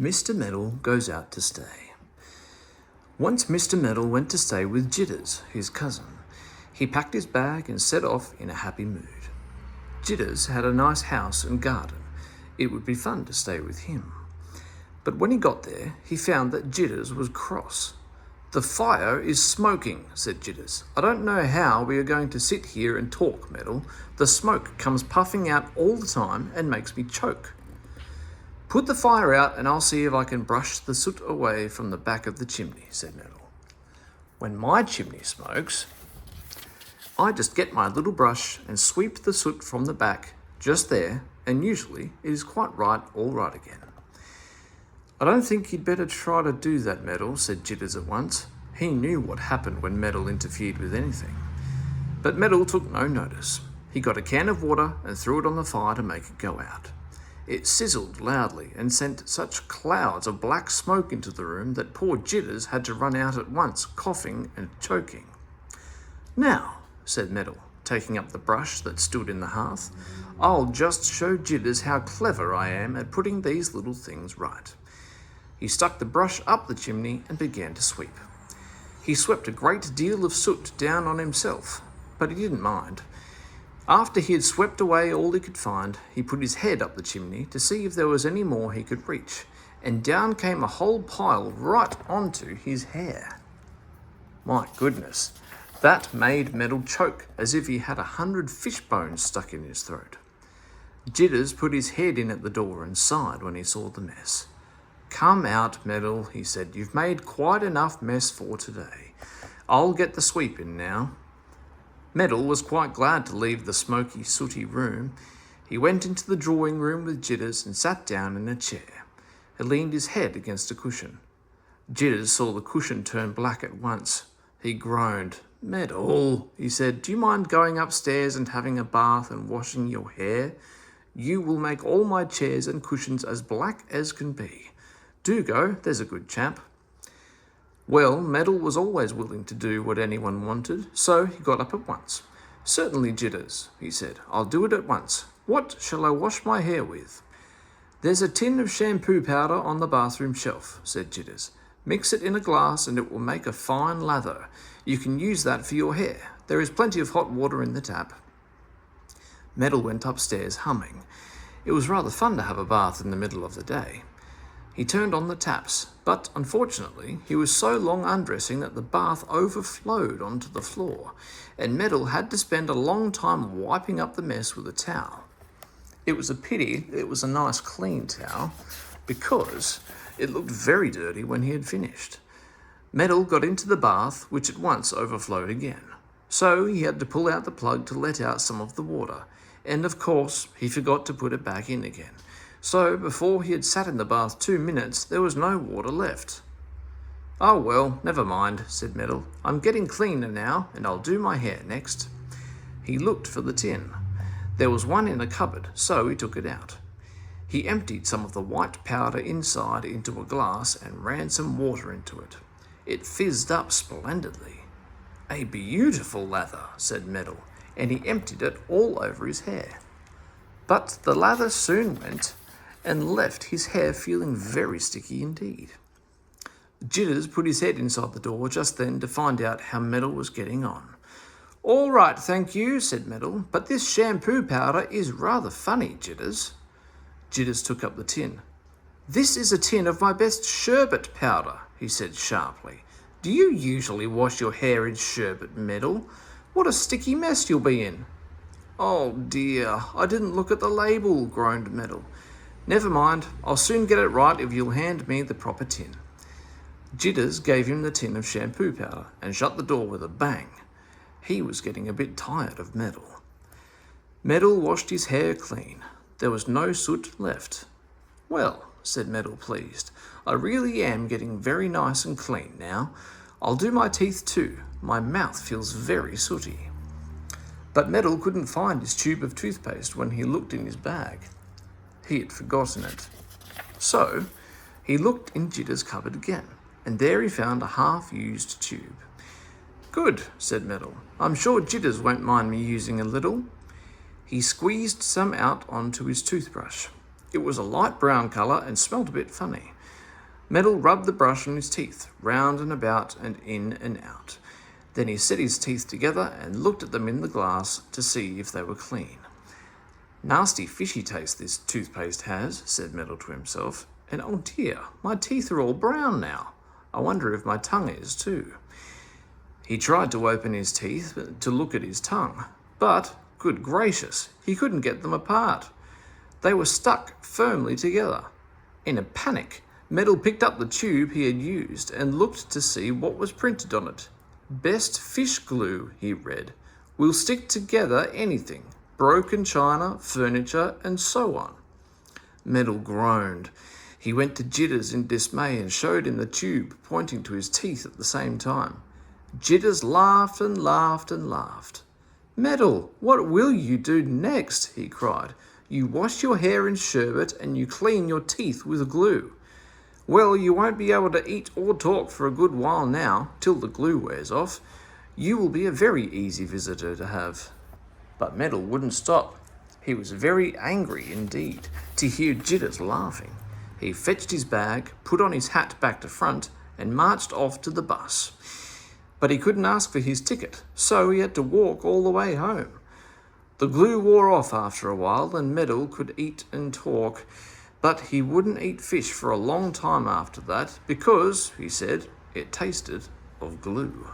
Mr. Metal goes out to stay. Once Mr. Metal went to stay with Jitters, his cousin. He packed his bag and set off in a happy mood. Jitters had a nice house and garden. It would be fun to stay with him. But when he got there, he found that Jitters was cross. "The fire is smoking," said Jitters. "I don't know how we are going to sit here and talk, Metal. The smoke comes puffing out all the time and makes me choke." "Put the fire out and I'll see if I can brush the soot away from the back of the chimney," said Metal. "When my chimney smokes, I just get my little brush and sweep the soot from the back, just there, and usually it is quite all right again." "I don't think you'd better try to do that, Metal," said Jitters at once. He knew what happened when Metal interfered with anything. But Metal took no notice. He got a can of water and threw it on the fire to make it go out. It sizzled loudly and sent such clouds of black smoke into the room that poor Jitters had to run out at once, coughing and choking. "Now," said Metal, taking up the brush that stood in the hearth, "I'll just show Jitters how clever I am at putting these little things right." He stuck the brush up the chimney and began to sweep. He swept a great deal of soot down on himself, but he didn't mind. After he had swept away all he could find, he put his head up the chimney to see if there was any more he could reach, and down came a whole pile right onto his hair. My goodness, that made Metal choke as if he had 100 fish bones stuck in his throat. Jitters put his head in at the door and sighed when he saw the mess. "Come out, Metal," he said. "You've made quite enough mess for today. I'll get the sweep in now." Metal was quite glad to leave the smoky, sooty room. He went into the drawing room with Jitters and sat down in a chair. He leaned his head against a cushion. Jitters saw the cushion turn black at once. He groaned. "Metal," he said, "do you mind going upstairs and having a bath and washing your hair? You will make all my chairs and cushions as black as can be. Do go, there's a good chap." Well, Metal was always willing to do what anyone wanted, so he got up at once. "Certainly, Jitters," he said. "I'll do it at once. What shall I wash my hair with?" "There's a tin of shampoo powder on the bathroom shelf," said Jitters. "Mix it in a glass and it will make a fine lather. You can use that for your hair. There is plenty of hot water in the tap." Metal went upstairs humming. It was rather fun to have a bath in the middle of the day. He turned on the taps, but unfortunately he was so long undressing that the bath overflowed onto the floor, and Metal had to spend a long time wiping up the mess with a towel. It was a pity it was a nice clean towel, because it looked very dirty when he had finished. Metal got into the bath, which at once overflowed again. So he had to pull out the plug to let out some of the water, and of course he forgot to put it back in again. So before he had sat in the bath 2 minutes, there was no water left. "Oh well, never mind," said Metal. "I'm getting cleaner now, and I'll do my hair next." He looked for the tin. There was one in a cupboard, so he took it out. He emptied some of the white powder inside into a glass and ran some water into it. It fizzed up splendidly. "A beautiful lather," said Metal, and he emptied it all over his hair. But the lather soon went and left his hair feeling very sticky indeed. Jitters put his head inside the door just then to find out how Metal was getting on. "All right, thank you," said Metal, "but this shampoo powder is rather funny, Jitters." Jitters took up the tin. "This is a tin of my best sherbet powder," he said sharply. "Do you usually wash your hair in sherbet, Metal? What a sticky mess you'll be in." "Oh dear, I didn't look at the label," groaned Metal. "Never mind, I'll soon get it right if you'll hand me the proper tin." Jitters gave him the tin of shampoo powder and shut the door with a bang. He was getting a bit tired of Metal. Metal washed his hair clean. There was no soot left. "Well," said Metal, pleased, "I really am getting very nice and clean now. I'll do my teeth too. My mouth feels very sooty." But Metal couldn't find his tube of toothpaste when he looked in his bag. He had forgotten it. So he looked in Jitters' cupboard again, and there he found a half-used tube. "Good," said Metal. "I'm sure Jitters won't mind me using a little." He squeezed some out onto his toothbrush. It was a light brown colour and smelt a bit funny. Metal rubbed the brush on his teeth, round and about and in and out. Then he set his teeth together and looked at them in the glass to see if they were clean. Nasty fishy taste this toothpaste has, said Metal to himself, and oh dear, my teeth are all brown now. I wonder if my tongue is too. He tried to open his teeth to look at his tongue, but, good gracious, he couldn't get them apart. They were stuck firmly together. In a panic, Metal picked up the tube he had used and looked to see what was printed on it. Best fish glue, he read, will stick together anything, broken china, furniture, and so on. Metal groaned. He went to Jitters in dismay and showed him the tube, pointing to his teeth at the same time. Jitters laughed and laughed and laughed. Metal, what will you do next? He cried. You wash your hair in sherbet and you clean your teeth with glue. Well, you won't be able to eat or talk for a good while now, till the glue wears off. You will be a very easy visitor to have. But Metal wouldn't stop. He was very angry indeed to hear Jitters laughing. He fetched his bag, put on his hat back to front, and marched off to the bus. But he couldn't ask for his ticket, so he had to walk all the way home. The glue wore off after a while, and Metal could eat and talk, but he wouldn't eat fish for a long time after that because, he said, it tasted of glue.